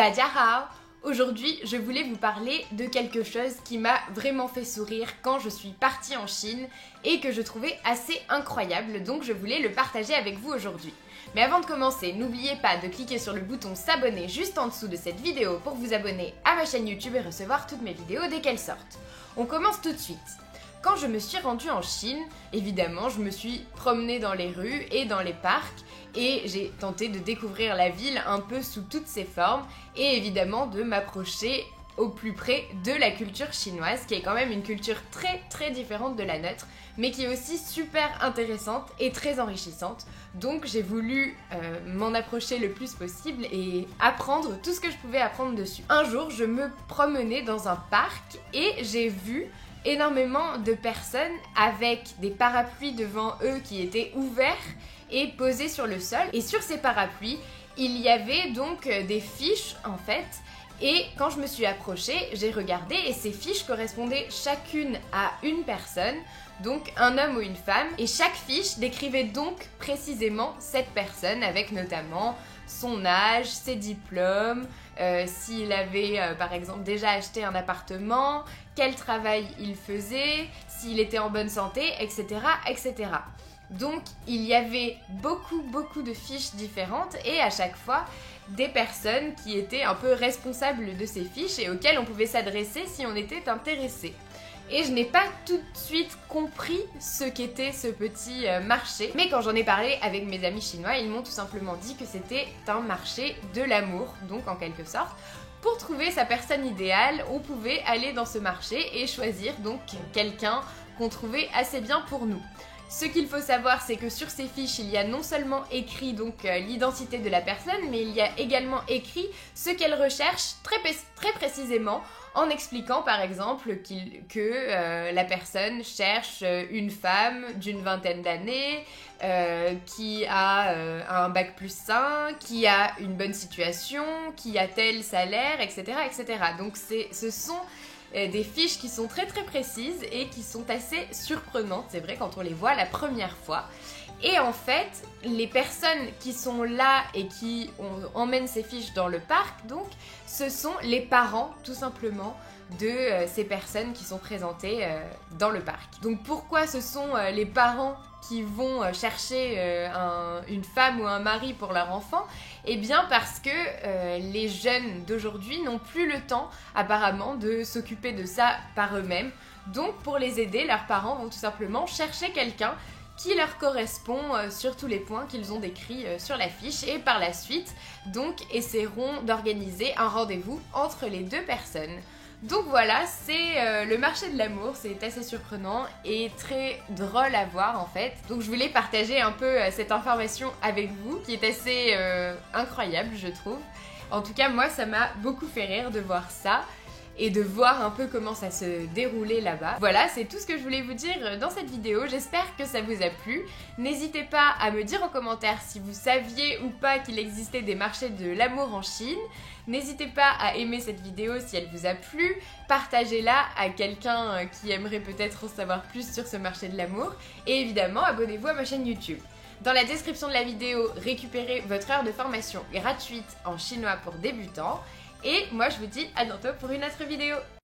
Dajiahao! Aujourd'hui, je voulais vous parler de quelque chose qui m'a vraiment fait sourire quand je suis partie en Chine et que je trouvais assez incroyable, donc je voulais le partager avec vous aujourd'hui. Mais avant de commencer, n'oubliez pas de cliquer sur le bouton s'abonner juste en dessous de cette vidéo pour vous abonner à ma chaîne YouTube et recevoir toutes mes vidéos dès qu'elles sortent. On commence tout de suite. Quand je me suis rendue en Chine, évidemment, je me suis promenée dans les rues et dans les parcs et j'ai tenté de découvrir la ville un peu sous toutes ses formes et évidemment de m'approcher au plus près de la culture chinoise, qui est quand même une culture très différente de la nôtre, mais qui est aussi super intéressante et très enrichissante. Donc j'ai voulu m'en approcher le plus possible et apprendre tout ce que je pouvais apprendre dessus. Un jour, je me promenais dans un parc et j'ai vu énormément de personnes avec des parapluies devant eux qui étaient ouverts et posés sur le sol. Et sur ces parapluies, il y avait donc des fiches en fait. Et quand je me suis approchée, j'ai regardé et ces fiches correspondaient chacune à une personne, donc un homme ou une femme. Et chaque fiche décrivait donc précisément cette personne avec notamment son âge, ses diplômes, s'il avait par exemple déjà acheté un appartement, quel travail il faisait, s'il était en bonne santé, etc. etc. Donc il y avait beaucoup de fiches différentes et à chaque fois des personnes qui étaient un peu responsables de ces fiches et auxquelles on pouvait s'adresser si on était intéressé. Et je n'ai pas tout de suite compris ce qu'était ce petit marché. Mais quand j'en ai parlé avec mes amis chinois, ils m'ont tout simplement dit que c'était un marché de l'amour, donc en quelque sorte. Pour trouver sa personne idéale, on pouvait aller dans ce marché et choisir donc quelqu'un qu'on trouvait assez bien pour nous. Ce qu'il faut savoir, c'est que sur ces fiches, il y a non seulement écrit donc l'identité de la personne, mais il y a également écrit ce qu'elle recherche très précisément, en expliquant par exemple que la personne cherche une femme d'une vingtaine d'années, qui a un bac plus 5, qui a une bonne situation, qui a tel salaire, etc. etc. Donc ce sont des fiches qui sont très précises et qui sont assez surprenantes, c'est vrai, quand on les voit la première fois. Et en fait, les personnes qui sont là et qui emmènent ces fiches dans le parc, donc, ce sont les parents, tout simplement, de ces personnes qui sont présentées dans le parc. Donc pourquoi ce sont les parents qui vont chercher une femme ou un mari pour leur enfant? Eh bien parce que les jeunes d'aujourd'hui n'ont plus le temps apparemment de s'occuper de ça par eux-mêmes. Donc pour les aider, leurs parents vont tout simplement chercher quelqu'un qui leur correspond sur tous les points qu'ils ont décrits sur la fiche et par la suite donc essaieront d'organiser un rendez-vous entre les deux personnes. Donc voilà, c'est le marché de l'amour, c'est assez surprenant et très drôle à voir en fait. Donc je voulais partager un peu cette information avec vous qui est assez incroyable je trouve. En tout cas moi ça m'a beaucoup fait rire de voir ça et de voir un peu comment ça se déroulait là-bas. Voilà, c'est tout ce que je voulais vous dire dans cette vidéo, j'espère que ça vous a plu. N'hésitez pas à me dire en commentaire si vous saviez ou pas qu'il existait des marchés de l'amour en Chine. N'hésitez pas à aimer cette vidéo si elle vous a plu, partagez-la à quelqu'un qui aimerait peut-être en savoir plus sur ce marché de l'amour et évidemment abonnez-vous à ma chaîne YouTube. Dans la description de la vidéo, récupérez votre heure de formation gratuite en chinois pour débutants. Et moi je vous dis à bientôt pour une autre vidéo.